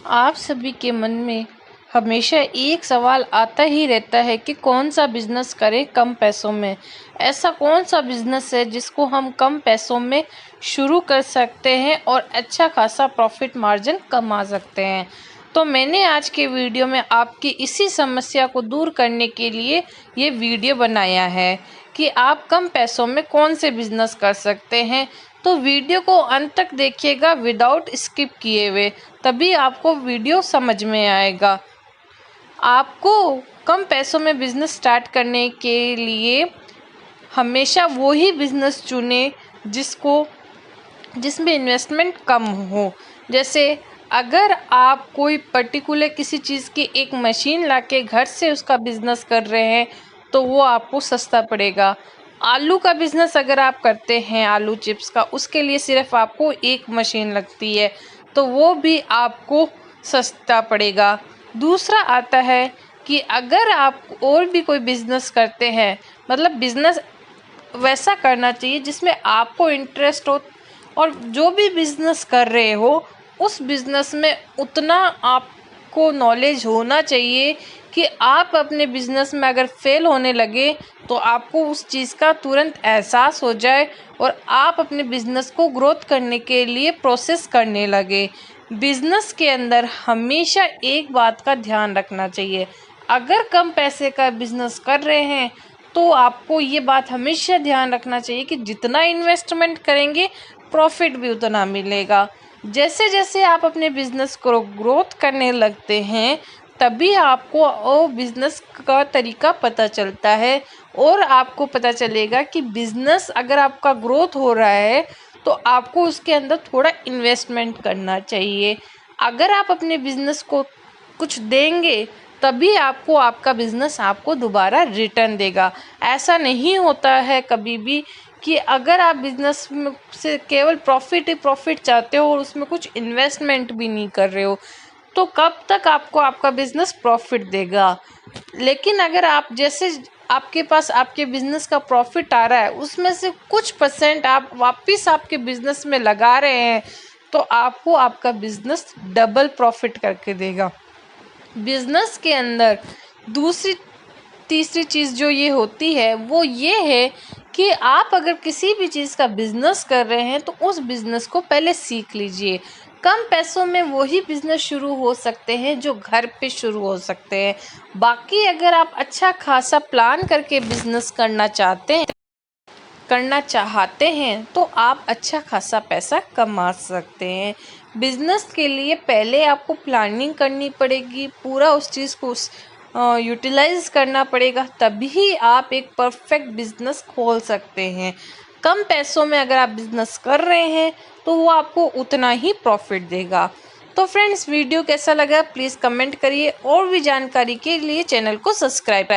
आप सभी के मन में हमेशा एक सवाल आता ही रहता है कि कौन सा बिजनेस करें कम पैसों में। ऐसा कौन सा बिजनेस है जिसको हम कम पैसों में शुरू कर सकते हैं और अच्छा खासा प्रॉफिट मार्जिन कमा सकते हैं। तो मैंने आज के वीडियो में आपकी इसी समस्या को दूर करने के लिए ये वीडियो बनाया है कि आप कम पैसों में कौन से बिजनेस कर सकते हैं। तो वीडियो को अंत तक देखिएगा विदाउट स्किप किए हुए, तभी आपको वीडियो समझ में आएगा। आपको कम पैसों में बिजनेस स्टार्ट करने के लिए हमेशा वही बिजनेस चुने जिसमें इन्वेस्टमेंट कम हो। जैसे अगर आप कोई पर्टिकुलर किसी चीज़ की एक मशीन लाके घर से उसका बिजनेस कर रहे हैं तो वो आपको सस्ता पड़ेगा। आलू का बिजनेस अगर आप करते हैं, आलू चिप्स का, उसके लिए सिर्फ आपको एक मशीन लगती है तो वो भी आपको सस्ता पड़ेगा। दूसरा आता है कि अगर आप और भी कोई बिजनेस करते हैं, मतलब बिजनेस वैसा करना चाहिए जिसमें आपको इंटरेस्ट हो, और जो भी बिजनेस कर रहे हो उस बिजनेस में उतना आपको नॉलेज होना चाहिए कि आप अपने बिजनेस में अगर फेल होने लगे तो आपको उस चीज़ का तुरंत एहसास हो जाए और आप अपने बिजनेस को ग्रोथ करने के लिए प्रोसेस करने लगे। बिजनेस के अंदर हमेशा एक बात का ध्यान रखना चाहिए, अगर कम पैसे का बिजनेस कर रहे हैं तो आपको ये बात हमेशा ध्यान रखना चाहिए कि जितना इन्वेस्टमेंट करेंगे प्रॉफिट भी उतना मिलेगा। जैसे जैसे आप अपने बिजनेस को ग्रोथ करने लगते हैं तभी आपको वो बिजनेस का तरीका पता चलता है और आपको पता चलेगा कि बिजनेस अगर आपका ग्रोथ हो रहा है तो आपको उसके अंदर थोड़ा इन्वेस्टमेंट करना चाहिए। अगर आप अपने बिजनेस को कुछ देंगे तभी आपको आपका बिजनेस आपको दोबारा रिटर्न देगा। ऐसा नहीं होता है कभी भी कि अगर आप बिजनेस से केवल प्रॉफिट ही प्रॉफिट चाहते हो और उसमें कुछ इन्वेस्टमेंट भी नहीं कर रहे हो तो कब तक आपको आपका बिजनेस प्रॉफिट देगा। लेकिन अगर आप जैसे आपके पास आपके बिजनेस का प्रॉफिट आ रहा है उसमें से कुछ परसेंट आप वापस आपके बिजनेस में लगा रहे हैं तो आपको आपका बिजनेस डबल प्रॉफिट करके देगा। बिजनेस के अंदर दूसरी तीसरी चीज़ जो ये होती है वो ये है कि आप अगर किसी भी चीज़ का बिजनेस कर रहे हैं तो उस बिजनेस को पहले सीख लीजिए। कम पैसों में वही बिजनेस शुरू हो सकते हैं जो घर पे शुरू हो सकते हैं। बाकी अगर आप अच्छा खासा प्लान करके बिजनेस करना चाहते हैं तो आप अच्छा खासा पैसा कमा सकते हैं। बिजनेस के लिए पहले आपको प्लानिंग करनी पड़ेगी, पूरा उस चीज़ को यूटिलाइज करना पड़ेगा, तभी आप एक परफेक्ट बिजनेस खोल सकते हैं। कम पैसों में अगर आप बिजनेस कर रहे हैं तो वो आपको उतना ही प्रॉफिट देगा। तो फ्रेंड्स, वीडियो कैसा लगा प्लीज़ कमेंट करिए और भी जानकारी के लिए चैनल को सब्सक्राइब